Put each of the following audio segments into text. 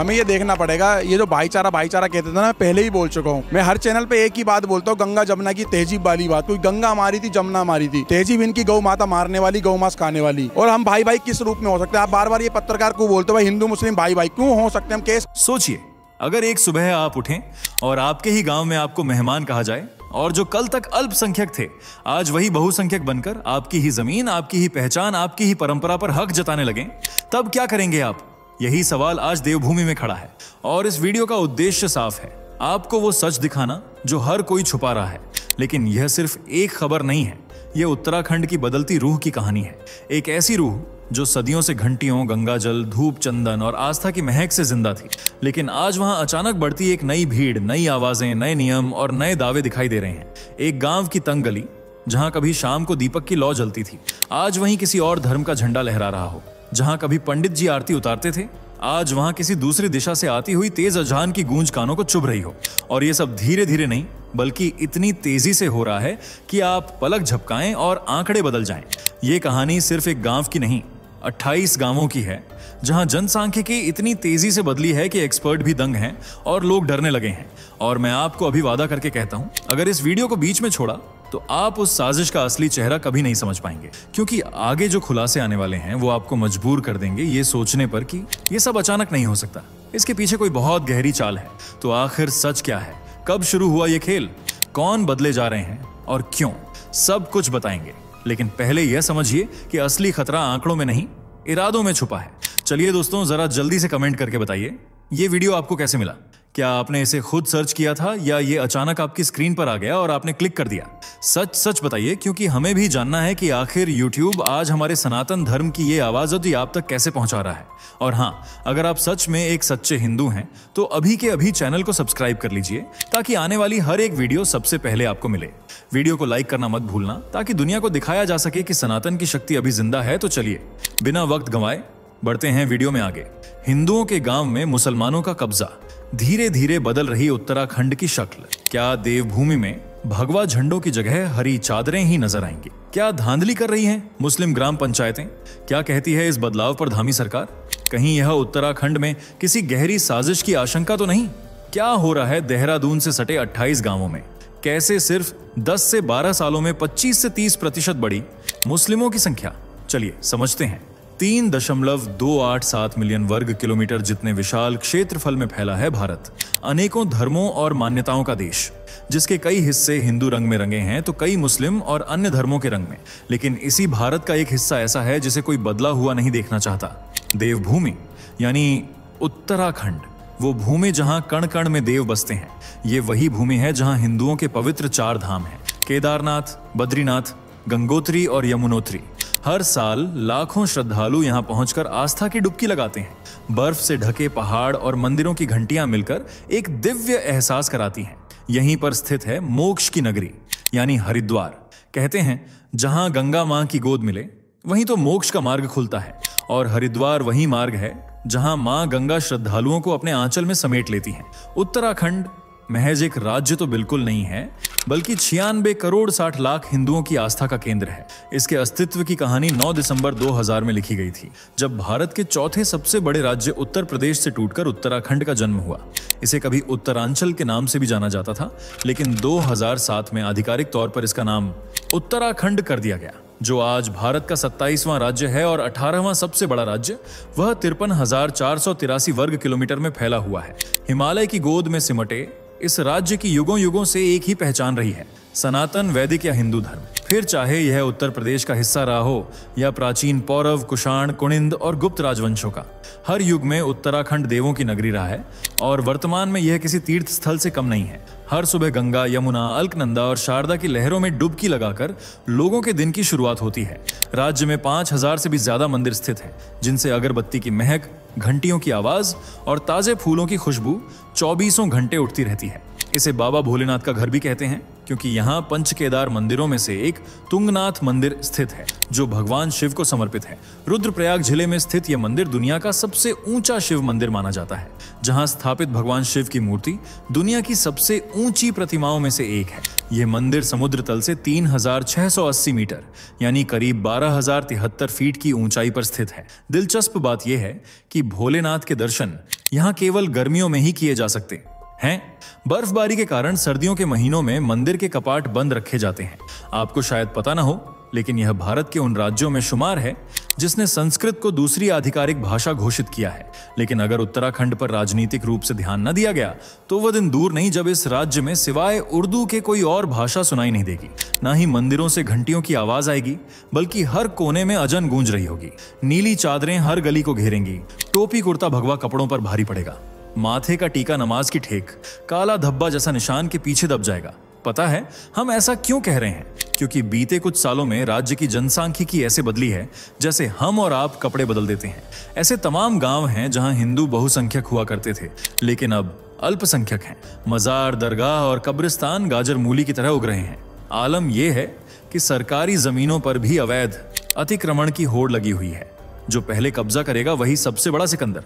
हमें ये देखना पड़ेगा। ये जो भाईचारा भाईचारा कहते थे ना, मैं पहले ही बोल चुका हूँ। मैं हर चैनल पे एक ही बात बोलता हूँ, गंगा जमुना की तहजीब वाली बात। कोई गंगा मारी थी, जमुना मारी थी, तहजीब इनकी गौ माता मारने वाली, गौ मांस खाने वाली। और हम भाई भाई किस रूप में हो सकते हैं? आप बार बार ये पत्रकार को बोलते हो भाई हिंदू मुस्लिम भाई भाई क्यों हो सकते हम? केस सोचिए, अगर एक सुबह आप उठें और आपके ही गांव में आपको मेहमान कहा जाए और जो कल तक अल्पसंख्यक थे आज वही बहुसंख्यक बनकर आपकी ही जमीन, आपकी ही पहचान, आपकी ही परंपरा पर हक जताने लगें, तब क्या करेंगे आप? यही सवाल आज देवभूमि में खड़ा है और इस वीडियो का उद्देश्य साफ है, आपको वो सच दिखाना जो हर कोई छुपा रहा है। लेकिन यह सिर्फ एक खबर नहीं है, यह उत्तराखंड की बदलती रूह की कहानी है। एक ऐसी रूह जो सदियों से घंटियों, गंगाजल, धूप, चंदन और आस्था की महक से जिंदा थी, लेकिन आज वहां अचानक बढ़ती एक नई भीड़, नई आवाजें, नए नियम और नए दावे दिखाई दे रहे हैं। एक गांव की तंग गली जहां कभी शाम को दीपक की लौ जलती थी, आज वहीं किसी और धर्म का झंडा लहरा रहा हो। जहां कभी पंडित जी आरती उतारते थे, आज वहां किसी दूसरी दिशा से आती हुई तेज अजान की गूंज कानों को चुभ रही हो। और ये सब धीरे धीरे नहीं, बल्कि इतनी तेजी से हो रहा है कि आप पलक झपकाएं और आंकड़े बदल जाएं। ये कहानी सिर्फ एक गांव की नहीं, 28 गांवों की है, जहां जनसांख्यिकी इतनी तेजी से बदली है कि एक्सपर्ट भी दंग हैं और लोग डरने लगे हैं। और मैं आपको अभी वादा करके कहता हूं, अगर इस वीडियो को बीच में छोड़ा तो आप उस साजिश का असली चेहरा कभी नहीं समझ पाएंगे, क्योंकि आगे जो खुलासे आने वाले हैं वो आपको मजबूर कर देंगे ये सोचने पर कि ये सब अचानक नहीं हो सकता, इसके पीछे कोई बहुत गहरी चाल है। तो आखिर सच क्या है? कब शुरू हुआ ये खेल? कौन बदले जा रहे हैं और क्यों? सब कुछ बताएंगे। लेकिन पहले यह समझिए कि असली खतरा आंकड़ों में नहीं, इरादों में छुपा है। चलिए दोस्तों, जरा जल्दी से कमेंट करके बताइए ये वीडियो आपको कैसे मिला। क्या आपने इसे खुद सर्च किया था या ये अचानक आपकी स्क्रीन पर आ गया और आपने क्लिक कर दिया? सच सच बताइए, क्योंकि हमें भी जानना है कि आखिर YouTube आज हमारे सनातन धर्म की ये आवाज आप तक कैसे पहुंचा रहा है। और हाँ, अगर आप सच में एक सच्चे हिंदू हैं तो अभी के अभी चैनल को सब्सक्राइब कर लीजिए, ताकि आने वाली हर एक वीडियो सबसे पहले आपको मिले। वीडियो को लाइक करना मत भूलना, ताकि दुनिया को दिखाया जा सके कि सनातन की शक्ति अभी जिंदा है। तो चलिए बिना वक्त गंवाए बढ़ते हैं वीडियो में आगे। हिंदुओं के गांव में मुसलमानों का कब्जा, धीरे धीरे बदल रही उत्तराखंड की शक्ल। क्या देवभूमि में भगवा झंडों की जगह हरी चादरें ही नजर आएंगी? क्या धांधली कर रही हैं मुस्लिम ग्राम पंचायतें? क्या कहती है इस बदलाव पर धामी सरकार? कहीं यह उत्तराखंड में किसी गहरी साजिश की आशंका तो नहीं? क्या हो रहा है देहरादून से सटे 28 गांवों में? कैसे सिर्फ 10 से 12 सालों में 25 से 30% बढ़ी मुस्लिमों की संख्या? चलिए समझते हैं। 3.287 मिलियन वर्ग किलोमीटर जितने विशाल क्षेत्रफल में फैला है भारत। अनेकों धर्मों और मान्यताओं का देश, जिसके कई हिस्से हिंदू रंग में रंगे हैं तो कई मुस्लिम और अन्य धर्मों के रंग में। लेकिन इसी भारत का एक हिस्सा ऐसा है जिसे कोई बदला हुआ नहीं देखना चाहता। देवभूमि यानी उत्तराखंड, वो भूमि जहां कण कण में देव बसते हैं। ये वही भूमि है जहां हिंदुओं के पवित्र 4 धाम हैं, केदारनाथ, बद्रीनाथ, गंगोत्री और यमुनोत्री। हर साल लाखों श्रद्धालु यहां पहुंचकर आस्था की डुबकी लगाते हैं। बर्फ से ढके पहाड़ और मंदिरों की घंटियां मिलकर एक दिव्य एहसास कराती हैं। यहीं पर स्थित है मोक्ष की नगरी यानी हरिद्वार। कहते हैं जहां गंगा मां की गोद मिले वहीं तो मोक्ष का मार्ग खुलता है, और हरिद्वार वही मार्ग है जहां मां गंगा श्रद्धालुओं को अपने आंचल में समेट लेती हैं। उत्तराखंड महज एक राज्य तो बिल्कुल नहीं है, बल्कि 96 करोड़ 60 लाख हिंदुओं की आस्था का केंद्र है। इसके अस्तित्व की कहानी 9 दिसंबर 2000 में लिखी गई थी, जब भारत के चौथे सबसे बड़े राज्य उत्तर प्रदेश से टूटकर उत्तराखंड का जन्म हुआ। इसे कभी उत्तरांचल के नाम से भी जाना जाता था, लेकिन 2007 में आधिकारिक तौर पर इसका नाम उत्तराखंड कर दिया गया, जो आज भारत का 27वां राज्य है और 18वां सबसे बड़ा राज्य। वह 53,483 वर्ग किलोमीटर में फैला हुआ है। हिमालय की गोद में सिमटे इस राज्य की युगों युगों से एक ही पहचान रही है, सनातन, वैदिक या हिंदू धर्म। फिर चाहे यह उत्तर प्रदेश का हिस्सा रहा हो या प्राचीन पौरव, कुषाण, कुनिंद और गुप्त राजवंशों का, हर युग में उत्तराखंड देवों की नगरी रहा है और वर्तमान में यह किसी तीर्थ स्थल से कम नहीं है। हर सुबह गंगा, यमुना, अलकनंदा और शारदा की लहरों में डुबकी लगाकर लोगों के दिन की शुरुआत होती है। राज्य में 5000 से भी ज्यादा मंदिर स्थित हैं, जिनसे अगरबत्ती की महक, घंटियों की आवाज और ताजे फूलों की खुशबू 24 घंटे उठती रहती है। इसे बाबा भोलेनाथ का घर भी कहते हैं क्योंकि यहाँ पंच केदार मंदिरों में से एक तुंगनाथ मंदिर स्थित है जो भगवान शिव को समर्पित है। रुद्रप्रयाग जिले में स्थित यह मंदिर दुनिया का सबसे ऊंचा शिव मंदिर माना जाता है, जहाँ स्थापित भगवान शिव की मूर्ति दुनिया की सबसे ऊंची प्रतिमाओं में से एक है। यह मंदिर समुद्र तल से 3680 मीटर यानी करीब 12,073 फीट की ऊंचाई पर स्थित है। दिलचस्प बात यह है कि भोलेनाथ के दर्शन यहाँ केवल गर्मियों में ही किए जा सकते हैं। बर्फबारी के कारण सर्दियों के महीनों में मंदिर के कपाट बंद रखे जाते हैं। आपको शायद पता ना हो, लेकिन यह भारत के उन राज्यों में शुमार है जिसने संस्कृत को दूसरी आधिकारिक भाषा घोषित किया है। लेकिन अगर उत्तराखंड पर राजनीतिक रूप से ध्यान न दिया गया तो वह दिन दूर नहीं जब इस राज्य में सिवाय उर्दू के कोई और भाषा सुनाई नहीं देगी। ना ही मंदिरों से घंटियों की आवाज आएगी, बल्कि हर कोने में अजन गूंज रही होगी। नीली चादरें हर गली को घेरेंगी, टोपी कुर्ता भगवा कपड़ों पर भारी पड़ेगा, माथे का टीका नमाज की ठेक, काला धब्बा जैसा निशान के पीछे दब जाएगा। पता है हम ऐसा क्यों कह रहे हैं? क्योंकि बीते कुछ सालों में राज्य की जनसांख्यिकी ऐसे बदली है जैसे हम और आप कपड़े बदल देते हैं। ऐसे तमाम गांव हैं जहां हिंदू बहुसंख्यक हुआ करते थे, लेकिन अब अल्पसंख्यक हैं। मजार, दरगाह और कब्रिस्तान गाजर मूली की तरह उग रहे हैं। आलम यह है कि सरकारी जमीनों पर भी अवैध अतिक्रमण की होड़ लगी हुई है। जो पहले कब्जा करेगा वही सबसे बड़ा सिकंदर,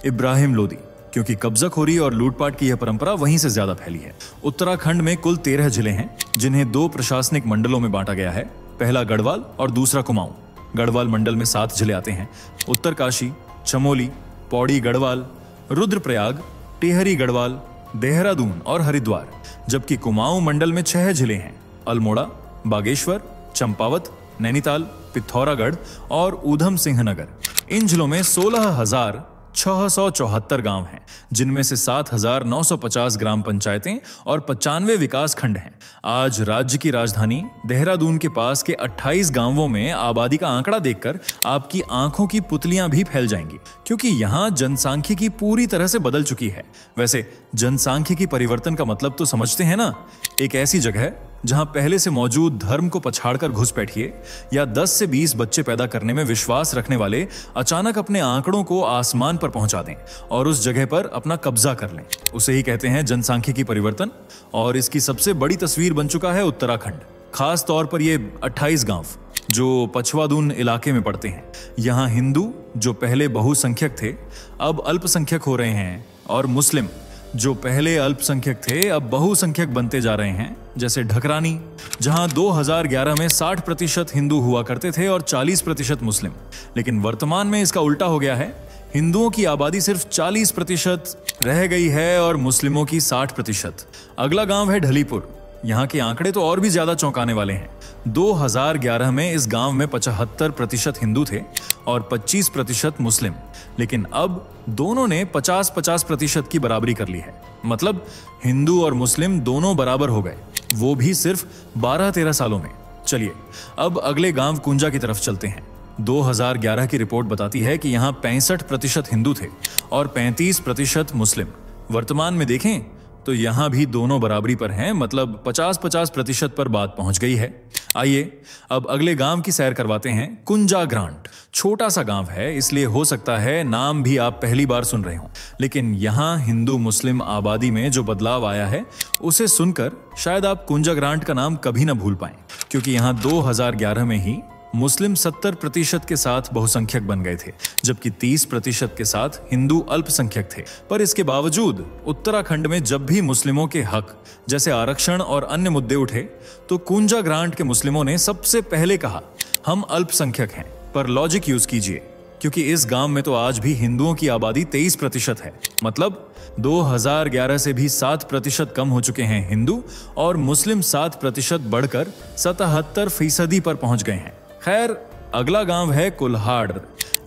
इब्राहिम लोदी, क्योंकि कब्जाखोरी और लूटपाट की यह परंपरा वहीं से ज्यादा फैली है। उत्तराखंड में कुल 13 जिले हैं जिन्हें 2 प्रशासनिक मंडलों में बांटा गया है, पहला गढ़वाल और दूसरा कुमाऊं। गढ़वाल मंडल में 7 जिले आते हैं, उत्तरकाशी, चमोली, पौड़ी गढ़वाल, रुद्रप्रयाग, टिहरी गढ़वाल, देहरादून और हरिद्वार। जबकि कुमाऊं मंडल में 6 जिले हैं, अल्मोड़ा, बागेश्वर, चंपावत, नैनीताल, पिथौरागढ़ और ऊधम सिंह नगर। इन जिलों में 16,674 गांव हैं, जिनमें से 7,950 ग्राम पंचायतें और 95 विकास खंड हैं। आज राज्य की राजधानी देहरादून के पास के 28 गांवों में आबादी का आंकड़ा देखकर आपकी आंखों की पुतलियां भी फैल जाएंगी, क्योंकि यहां जनसांख्यिकी पूरी तरह से बदल चुकी है। वैसे जनसांख्यिकी परिवर्तन का मतलब तो समझते हैं ना? एक ऐसी जगह जहां पहले से मौजूद धर्म को पछाड़कर घुस बैठिए या 10 से 20 बच्चे पैदा करने में विश्वास रखने वाले अचानक अपने आंकड़ों को आसमान पर पहुंचा दें और उस जगह पर अपना कब्जा कर लें। उसे ही कहते हैं जनसांख्यिकी परिवर्तन। और इसकी सबसे बड़ी तस्वीर बन चुका है उत्तराखंड, खास तौर पर ये 28 गांव जो पछवादून इलाके में पड़ते हैं। यहाँ हिंदू जो पहले बहुसंख्यक थे अब अल्पसंख्यक हो रहे हैं, और मुस्लिम जो पहले अल्पसंख्यक थे अब बहुसंख्यक बनते जा रहे हैं। जैसे ढकरानी, जहां 2011 में 60% हिंदू हुआ करते थे और 40% मुस्लिम, लेकिन वर्तमान में इसका उल्टा हो गया है। हिंदुओं की आबादी सिर्फ 40% रह गई है और मुस्लिमों की 60%। अगला गांव है ढलीपुर। यहाँ के आंकड़े तो और भी ज्यादा चौंकाने वाले हैं। 2011 में इस गांव में 75% हिंदू थे और 25% मुस्लिम, लेकिन अब दोनों ने 50-50% की बराबरी कर ली है। मतलब हिंदू और मुस्लिम दोनों बराबर हो गए, वो भी सिर्फ 12-13 सालों में। चलिए अब अगले गांव कुंजा की तरफ चलते हैं। 2011 की रिपोर्ट बताती है कि यहाँ 65% हिंदू थे और 35% मुस्लिम। वर्तमान में देखें तो यहां भी दोनों बराबरी पर हैं, मतलब 50-50% पर बात पहुंच गई है। आइए अब अगले गांव की सैर करवाते हैं, कुंजा ग्रांट। छोटा सा गांव है, इसलिए हो सकता है नाम भी आप पहली बार सुन रहे हों, लेकिन यहां हिंदू मुस्लिम आबादी में जो बदलाव आया है उसे सुनकर शायद आप कुंजा ग्रांट का नाम कभी ना भूल पाएं, क्योंकि यहां 2011 में ही मुस्लिम 70% के साथ बहुसंख्यक बन गए थे, जबकि 30% के साथ हिंदू अल्पसंख्यक थे। पर इसके बावजूद उत्तराखंड में जब भी मुस्लिमों के हक जैसे आरक्षण और अन्य मुद्दे उठे तो कुंजा ग्रांट के मुस्लिमों ने सबसे पहले कहा हम अल्पसंख्यक हैं। पर लॉजिक यूज कीजिए, क्योंकि इस गांव में तो आज भी हिंदुओं की आबादी 23% है। मतलब 2011 से भी 7% कम हो चुके हैं हिंदू और मुस्लिम 7% बढ़कर 77% पर पहुंच गए हैं। खैर अगला गांव है कुल्हाड़।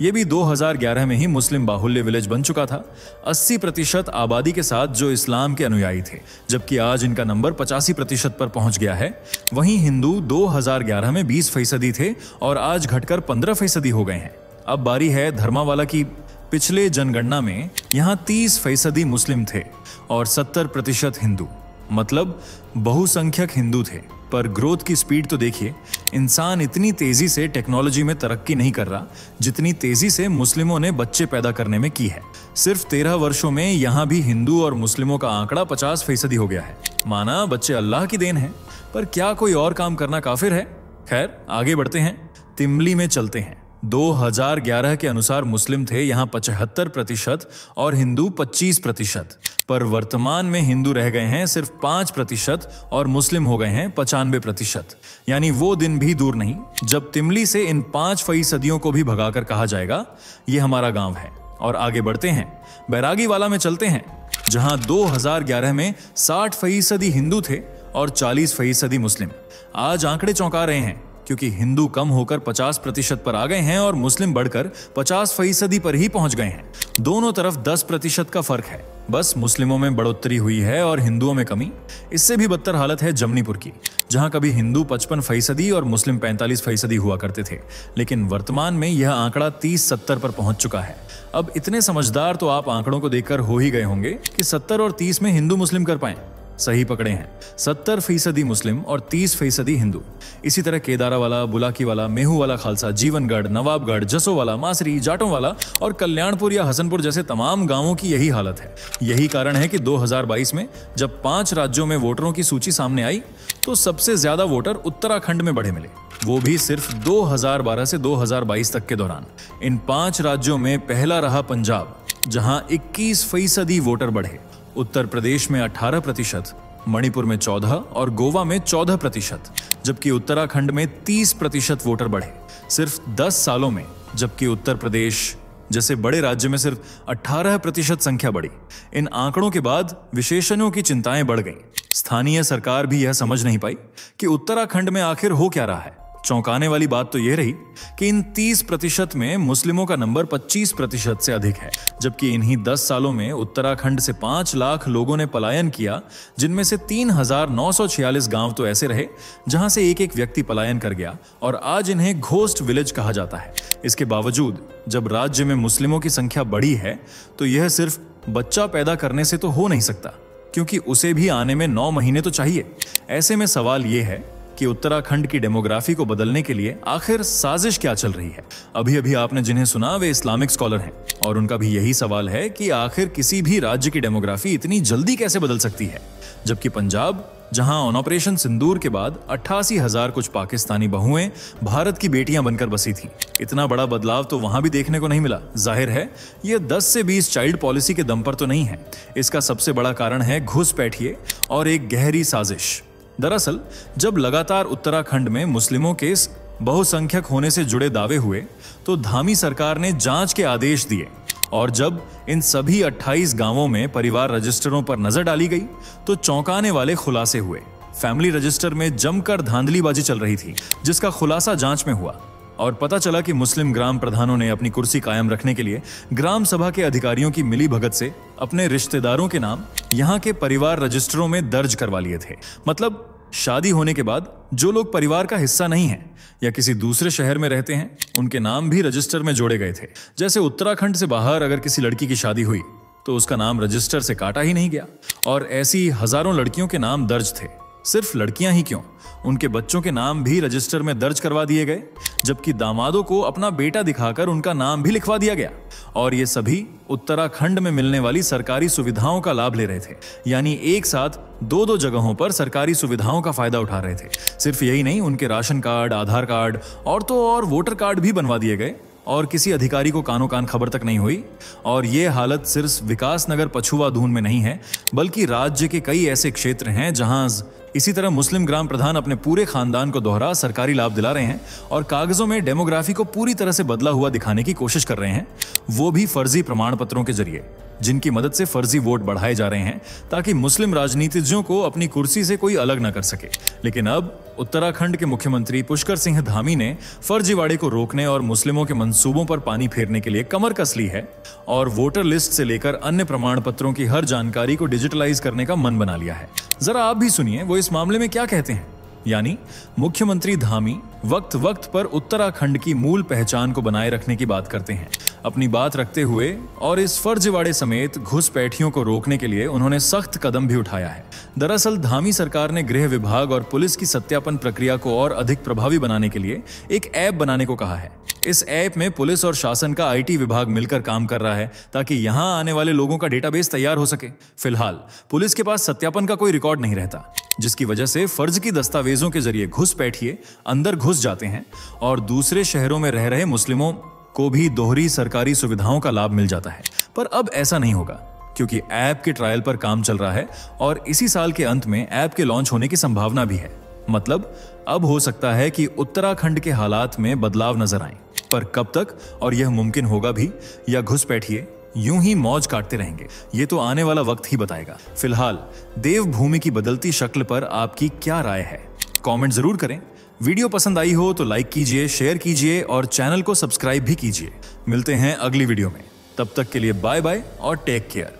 ये भी 2011 में ही मुस्लिम बाहुल्य विलेज बन चुका था, 80% आबादी के साथ जो इस्लाम के अनुयायी थे, जबकि आज इनका नंबर 85% पर पहुंच गया है। वहीं हिंदू 2011 में 20% थे और आज घटकर 15% हो गए हैं। अब बारी है धर्मावाला की। पिछले जनगणना में यहाँ 30% मुस्लिम थे और 70% हिंदू, मतलब बहुसंख्यक हिंदू थे। पर ग्रोथ की स्पीड तो देखिए, इंसान इतनी तेजी से टेक्नोलॉजी में तरक्की नहीं कर रहा जितनी तेजी से मुस्लिमों ने बच्चे पैदा करने में की है। सिर्फ 13 वर्षों में यहाँ भी हिंदू और मुस्लिमों का आंकड़ा 50% हो गया है। माना बच्चे अल्लाह की देन है, पर क्या कोई और काम करना काफिर है? खैर, आगे बढ़ते हैं, तिमली में चलते हैं। 2011 के अनुसार मुस्लिम थे यहाँ 75% और हिंदू 25%, पर वर्तमान में हिंदू रह गए हैं सिर्फ 5% और मुस्लिम हो गए हैं 95%। यानी वो दिन भी दूर नहीं जब तिमली से इन 5% को भी भगाकर कहा जाएगा ये हमारा गांव है। और आगे बढ़ते हैं, बैरागी वाला में चलते हैं, जहां 2011 में 60% हिंदू थे और 40% मुस्लिम। आज आंकड़े चौंका रहे हैं क्योंकि हिंदू कम होकर 50% पर आ गए हैं और मुस्लिम बढ़कर 50% पर ही पहुंच गए हैं। दोनों तरफ 10% का फर्क है। बस मुस्लिमों में बढ़ोतरी हुई है और हिंदुओं में कमी। इससे भी बदतर हालत है जमनीपुर की, जहां कभी हिंदू 55% और मुस्लिम 45% हुआ करते थे, लेकिन वर्तमान में यह आंकड़ा 30-70 पर पहुंच चुका है। अब इतने समझदार तो आप आंकड़ों को देखकर हो ही गए होंगे कि 70 और 30 में हिंदू मुस्लिम कर पाए। सही पकड़े हैं, 70% मुस्लिम और 30% हिंदू। इसी तरह केदारा वाला, बुलाकी वाला, मेहू वाला खालसा, जीवनगढ़, नवाबगढ़, जसोवाला, मासरी, जाटों वाला और कल्याणपुर या हसनपुर जैसे तमाम गांवों की यही हालत है। यही कारण है कि 2022 में जब 5 राज्यों में वोटरों की सूची सामने आई तो सबसे ज्यादा वोटर उत्तराखंड में बढ़े मिले, वो भी सिर्फ 2012 से 2022 तक के दौरान। इन 5 राज्यों में पहला रहा पंजाब, जहां 21% वोटर बढ़े। उत्तर प्रदेश में 18%, मणिपुर में 14% और गोवा में 14%, जबकि उत्तराखंड में 30% वोटर बढ़े सिर्फ 10 सालों में। जबकि उत्तर प्रदेश जैसे बड़े राज्य में सिर्फ 18% संख्या बढ़ी। इन आंकड़ों के बाद विशेषज्ञों की चिंताएं बढ़ गईं। स्थानीय सरकार भी यह समझ नहीं पाई कि उत्तराखंड में आखिर हो क्या रहा है। चौंकाने वाली बात तो यह रही कि इन 30% में मुस्लिमों का नंबर 25% से अधिक है, जबकि इन्हीं 10 सालों में उत्तराखंड से 5 लाख लोगों ने पलायन किया, जिनमें से 3,946 गांव तो ऐसे रहे जहां से एक व्यक्ति पलायन कर गया और आज इन्हें घोस्ट विलेज कहा जाता है। इसके बावजूद जब राज्य में मुस्लिमों की संख्या बढ़ी है तो यह सिर्फ बच्चा पैदा करने से तो हो नहीं सकता, क्योंकि उसे भी आने में 9 महीने तो चाहिए। ऐसे में सवाल यह है कि उत्तराखंड की डेमोग्राफी को बदलने के लिए आखिर साजिश क्या चल रही है। अभी अभी आपने जिन्हें सुना वे इस्लामिक स्कॉलर हैं और उनका भी यही सवाल है कि आखिर किसी भी राज्य की डेमोग्राफी इतनी जल्दी कैसे बदल सकती है। जबकि पंजाब, जहां ऑन ऑपरेशन सिंदूर के बाद 88,000 कुछ पाकिस्तानी बहुएं भारत की बेटियां बनकर बसी थी, इतना बड़ा बदलाव तो वहां भी देखने को नहीं मिला। जाहिर है यह 10 से 20 चाइल्ड पॉलिसी के दम पर तो नहीं है। इसका सबसे बड़ा कारण है घुसपैठिए और एक गहरी साजिश। दरअसल जब लगातार उत्तराखंड में मुस्लिमों के बहुसंख्यक होने से जुड़े दावे हुए तो धामी सरकार ने जांच के आदेश दिए, और जब इन सभी 28 गांवों में परिवार रजिस्टरों पर नजर डाली गई तो चौंकाने वाले खुलासे हुए। फैमिली रजिस्टर में जमकर धांधलीबाजी चल रही थी, जिसका खुलासा जांच में हुआ और पता चला कि मुस्लिम ग्राम प्रधानों ने अपनी कुर्सी कायम रखने के लिए ग्राम सभा के अधिकारियों की मिली भगत से अपने रिश्तेदारों के नाम यहाँ के परिवार रजिस्टरों में दर्ज करवा लिए थे। मतलब शादी होने के बाद जो लोग परिवार का हिस्सा नहीं हैं या किसी दूसरे शहर में रहते हैं, उनके नाम भी रजिस्टर में जोड़े गए थे। जैसे उत्तराखंड से बाहर अगर किसी लड़की की शादी हुई तो उसका नाम रजिस्टर से काटा ही नहीं गया, और ऐसी हजारों लड़कियों के नाम दर्ज थे। सिर्फ लड़कियां ही क्यों, उनके बच्चों के नाम भी रजिस्टर में दर्ज करवा दिए गए, जबकि दामादों को अपना बेटा दिखाकर उनका नाम भी लिखवा दिया गया। और ये सभी उत्तराखंड में मिलने वाली सरकारी सुविधाओं का लाभ ले रहे थे, यानी एक साथ 2-2 जगहों पर सरकारी सुविधाओं का फायदा उठा रहे थे। सिर्फ यही नहीं, उनके राशन कार्ड, आधार कार्ड और तो और वोटर कार्ड भी बनवा दिए गए और किसी अधिकारी को कानो कान खबर तक नहीं हुई। और ये हालत सिर्फ विकास नगर पछुआ दून में नहीं है, बल्कि राज्य के कई ऐसे क्षेत्र हैं जहां इसी तरह मुस्लिम ग्राम प्रधान अपने पूरे खानदान को दोहरा सरकारी लाभ दिला रहे हैं और कागजों में डेमोग्राफी को पूरी तरह से बदला हुआ दिखाने की कोशिश कर रहे हैं, वो भी फर्जी प्रमाण पत्रों के जरिए, जिनकी मदद से फर्जी वोट बढ़ाए जा रहे हैं ताकि मुस्लिम राजनीतिज्ञों को अपनी कुर्सी से कोई अलग न कर सके। लेकिन अब उत्तराखंड के मुख्यमंत्री पुष्कर सिंह धामी ने फर्जीवाड़े को रोकने और मुस्लिमों के मंसूबों पर पानी फेरने के लिए कमर कस ली है और वोटर लिस्ट से लेकर अन्य प्रमाण पत्रों की हर जानकारी को डिजिटलाइज करने का मन बना लिया है। जरा आप भी सुनिए वो इस मामले में क्या कहते हैं। यानी मुख्यमंत्री धामी वक्त वक्त पर उत्तराखंड की मूल पहचान को बनाए रखने की बात करते हैं। अपनी बात रखते हुए और इस फर्जीवाड़े समेत घुसपैठियों को रोकने के लिए उन्होंने सख्त कदम भी उठाया है। दरअसल धामी सरकार ने गृह विभाग और पुलिस की सत्यापन प्रक्रिया को और अधिक प्रभावी बनाने के लिए एक ऐप बनाने को कहा है। इस ऐप में पुलिस और शासन का आईटी विभाग मिलकर काम कर रहा है ताकि यहां आने वाले लोगों का डेटाबेस तैयार हो सके। फिलहाल पुलिस के पास सत्यापन का कोई रिकॉर्ड नहीं रहता, जिसकी वजह से फर्जी दस्तावेजों के जरिए घुसपैठिए अंदर घुस जाते हैं और दूसरे शहरों में रह रहे मुस्लिमों को भी दोहरी सरकारी सुविधाओं का लाभ मिल जाता है। पर अब ऐसा नहीं होगा, क्योंकि ऐप के ट्रायल पर काम चल रहा है और इसी साल के अंत में ऐप के लॉन्च होने की संभावना भी है। मतलब अब हो सकता है कि उत्तराखंड के हालात में बदलाव नजर आए। पर कब तक और यह मुमकिन होगा भी, या घुसपैठिए यूं ही मौज काटते रहेंगे, ये तो आने वाला वक्त ही बताएगा। फिलहाल देवभूमि की बदलती शक्ल पर आपकी क्या राय है? कमेंट जरूर करें। वीडियो पसंद आई हो तो लाइक कीजिए, शेयर कीजिए और चैनल को सब्सक्राइब भी कीजिए। मिलते हैं अगली वीडियो में, तब तक के लिए बाय बाय और टेक केयर।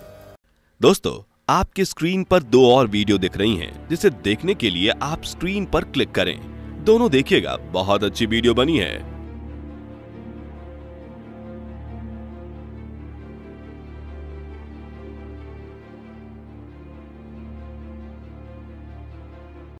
दोस्तों, आपकी स्क्रीन पर 2 और वीडियो दिख रही हैं, जिसे देखने के लिए आप स्क्रीन पर क्लिक करें। दोनों देखिएगा, बहुत अच्छी वीडियो बनी है।